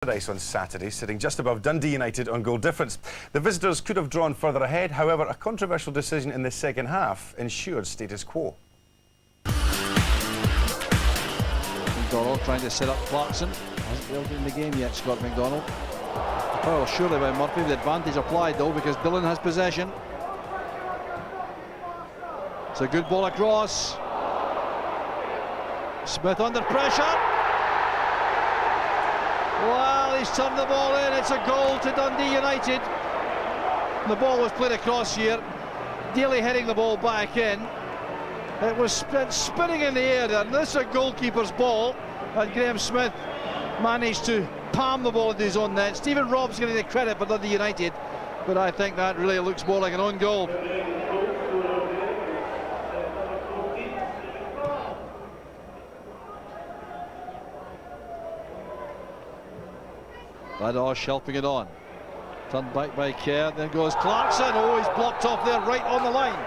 On Saturday, sitting just above Dundee United on goal difference. The visitors could have drawn further ahead, however, a controversial decision in the second half ensured status quo. McDonald trying to set up Clarkson. Hasn't built in the game yet, Scott McDonald. Oh, surely by Murphy. The advantage applied though because Dillon has possession. It's a good ball across. Smith under pressure. Well, he's turned the ball in. It's a goal to Dundee United. The ball was played across here. Daly heading the ball back in. It was spinning in the air there. And this is a goalkeeper's ball. And Graham Smith managed to palm the ball into his own net. Stephen Robb's getting the credit for Dundee United, but I think that really looks more like an own goal. Ladosh helping it on. Turned back by Kerr, then goes Clarkson. Oh, he's blocked off there, right on the line.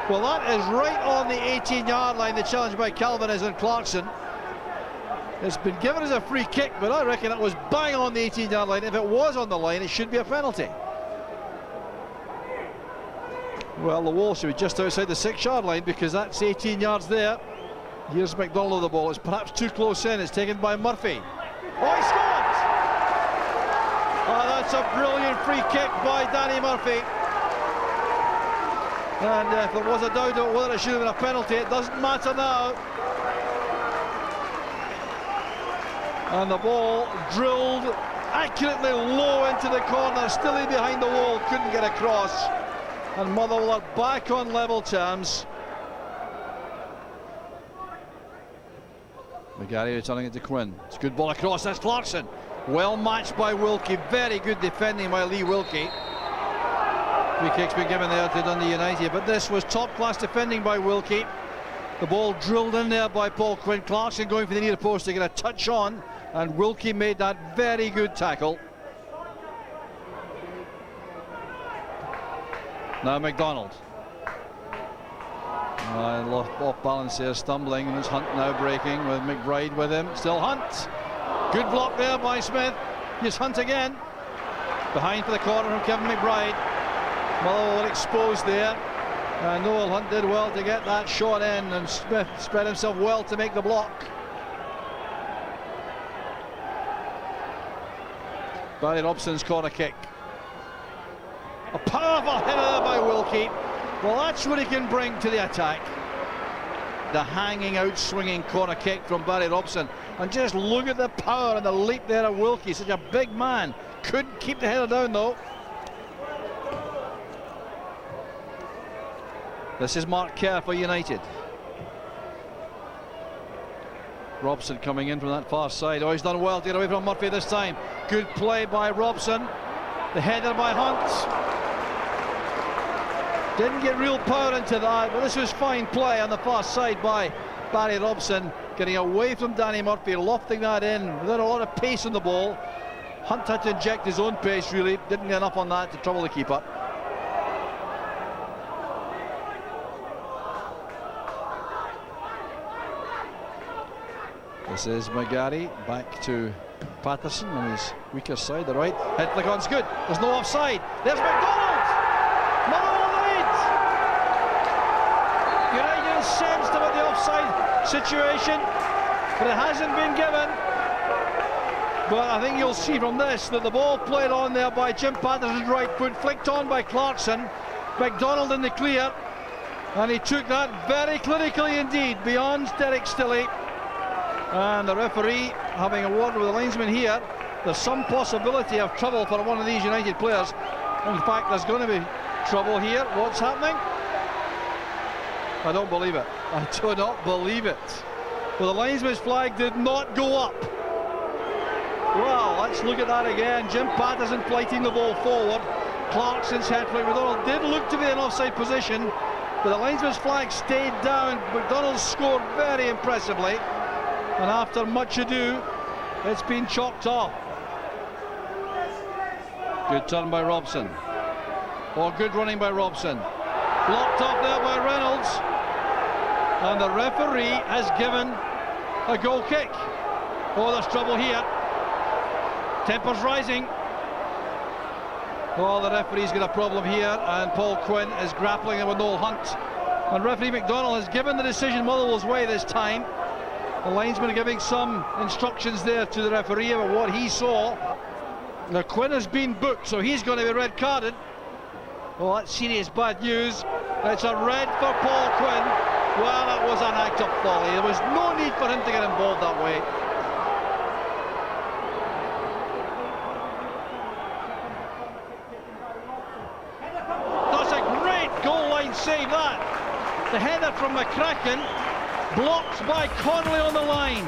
Well, that is right on the 18-yard line. The challenge by Calvin is on Clarkson. It's been given as a free kick, but I reckon it was bang on the 18-yard line. If it was on the line, it should be a penalty. Well, the wall should be just outside the 6-yard line because that's 18 yards there. Here's McDonald with the ball. It's perhaps too close in. It's taken by Murphy. Oh, he scored! Oh, that's a brilliant free kick by Danny Murphy. And if there was a doubt about whether it should have been a penalty, it doesn't matter now. And the ball drilled accurately low into the corner, still in behind the wall, couldn't get across. And Motherwell are back on level terms. McGarry returning it to Quinn. It's a good ball across, that's Clarkson. Well matched by Wilkie, very good defending by Lee Wilkie. Free kick's been given there to Dundee United, but this was top-class defending by Wilkie. The ball drilled in there by Paul Quinn. Clarkson going for the near post to get a touch on, and Wilkie made that very good tackle. Now McDonald. Off balance here, stumbling, and it's Hunt now breaking with McBride with him. Still Hunt. Good block there by Smith. Here's Hunt again. Behind for the corner from Kevin McBride. Motherwell exposed there. Noel Hunt did well to get that shot in, and Smith spread himself well to make the block. Barry Robson's corner kick. A powerful header there by Wilkie. Well, that's what he can bring to the attack. The hanging out swinging corner kick from Barry Robson. And just look at the power and the leap there of Wilkie. Such a big man. Couldn't keep the header down though. This is Mark Kerr for United. Robson coming in from that far side. Oh, he's done well to get away from Murphy this time. Good play by Robson. The header by Hunt. Didn't get real power into that, but this was fine play on the far side by Barry Robson. Getting away from Danny Murphy, lofting that in without a lot of pace on the ball. Hunt had to inject his own pace really. Didn't get enough on that to trouble the keeper. This is McGarry back to Patterson on his weaker side, the right. Head flick on's good. There's no offside. There's McDonald! Motherwell leads! United is sensed about the offside situation, but it hasn't been given. But I think you'll see from this that the ball played on there by Jim Patterson's right foot, flicked on by Clarkson. McDonald in the clear, and he took that very clinically indeed, beyond Derek Stilley. And the referee having a word with the linesman here. There's some possibility of trouble for one of these United players. In fact, there's going to be trouble here. What's happening? I don't believe it. I do not believe it. Well, the linesman's flag did not go up. Well, let's look at that again. Jim Patterson flighting the ball forward. Clarkson's head flick. McDonald did look to be in offside position, but the linesman's flag stayed down. McDonald scored very impressively. And after much ado, it's been chalked off. Good turn by Robson. Oh, good running by Robson. Blocked off there by Reynolds. And the referee has given a goal kick. Oh, there's trouble here. Tempers rising. Oh, the referee's got a problem here, and Paul Quinn is grappling with Noel Hunt. And referee McDonald has given the decision Motherwell's way this time. The linesman giving some instructions there to the referee about what he saw. Now Quinn has been booked, so he's going to be red carded. Well, that's serious bad news. It's a red for Paul Quinn. Well, that was an act of folly. There was no need for him to get involved that way. That's a great goal line save, that. The header from McCracken, blocked by Connolly on the line.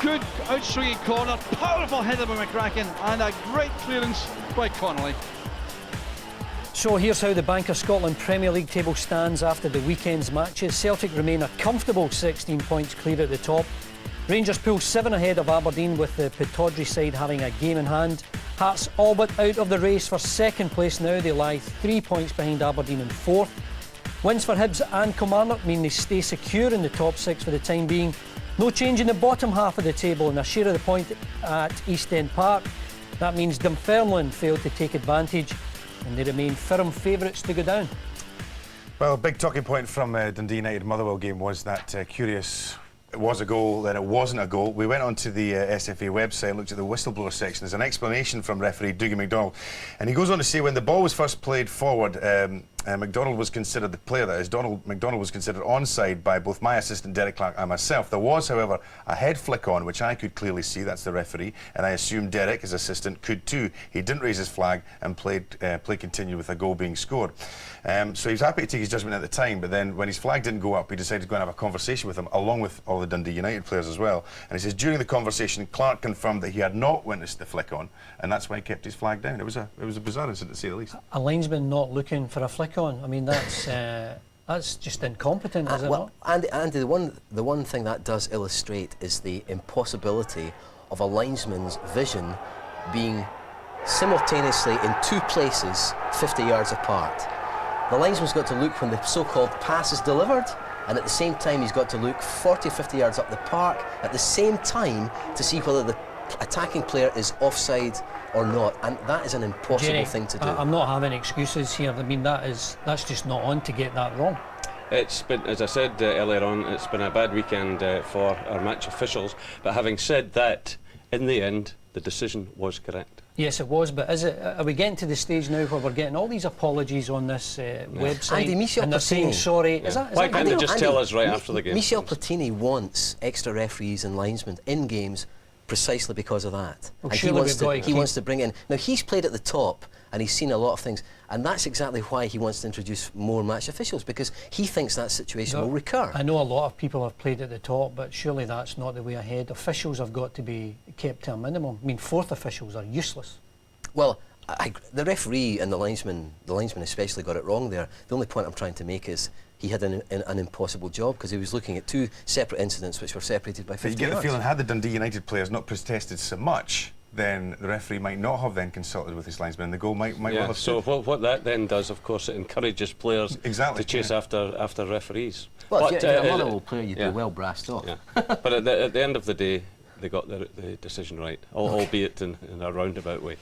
Good outswinging corner, powerful header by McCracken, and a great clearance by Connolly. So here's how the Bank of Scotland Premier League table stands after the weekend's matches. Celtic remain a comfortable 16 points clear at the top. Rangers pull 7 ahead of Aberdeen, with the Pittodrie side having a game in hand. Hearts all but out of the race for second place now. They lie 3 points behind Aberdeen in fourth. Wins for Hibs and Kilmarnock mean they stay secure in the top 6 for the time being. No change in the bottom half of the table, and a share of the point at East End Park. That means Dunfermline failed to take advantage, and they remain firm favourites to go down. Well, a big talking point from Dundee United Motherwell game was that curious, it was a goal, then it wasn't a goal. We went onto the SFA website and looked at the whistleblower section. There's an explanation from referee Dougie McDonald, and he goes on to say when the ball was first played forward, McDonald was considered, the player that is, McDonald was considered onside by both my assistant Derek Clark and myself. There was, however, a head flick on, which I could clearly see, that's the referee, and I assume Derek, his assistant, could too. He didn't raise his flag, and play continued with a goal being scored. So he was happy to take his judgment at the time, but then when his flag didn't go up, he decided to go and have a conversation with him, along with all the Dundee United players as well. And he says during the conversation, Clark confirmed that he had not witnessed the flick on, and that's why he kept his flag down. It was a bizarre incident, to say the least. A linesman not looking for a flick on. I mean, that's just incompetent, is it not? And the one thing that does illustrate is the impossibility of a linesman's vision being simultaneously in 2 places 50 yards apart. The linesman's got to look when the so-called pass is delivered, and at the same time he's got to look 40 or 50 yards up the park at the same time to see whether the attacking player is offside or not, and that is an impossible thing to do. I'm not having excuses here. I mean, that's just not on to get that wrong. It's been, as I said earlier on, it's been a bad weekend for our match officials, but having said that, in the end the decision was correct. Yes, it was, but are we getting to the stage now where we're getting all these apologies on this website, Andy, Michel and they're saying sorry? Yeah. Why can't they just tell us right after the game? Michel Platini wants extra referees and linesmen in games precisely because of that. Well, and he wants to bring in... Now, he's played at the top and he's seen a lot of things, and that's exactly why he wants to introduce more match officials, because he thinks that situation will recur. I know a lot of people have played at the top, but surely that's not the way ahead. Officials have got to be kept to a minimum. I mean, fourth officials are useless. Well, the referee and the linesman especially got it wrong there. The only point I'm trying to make is he had an impossible job, because he was looking at 2 separate incidents which were separated by 50 yards. You get the feeling, had the Dundee United players not protested so much, then the referee might not have then consulted with his linesman, and the goal might well have so what that then does, of course, it encourages players to chase after referees. Well, if you're a Motherwell player, you'd be well brassed off. Yeah. But at the end of the day, they got the decision right, albeit in a roundabout way.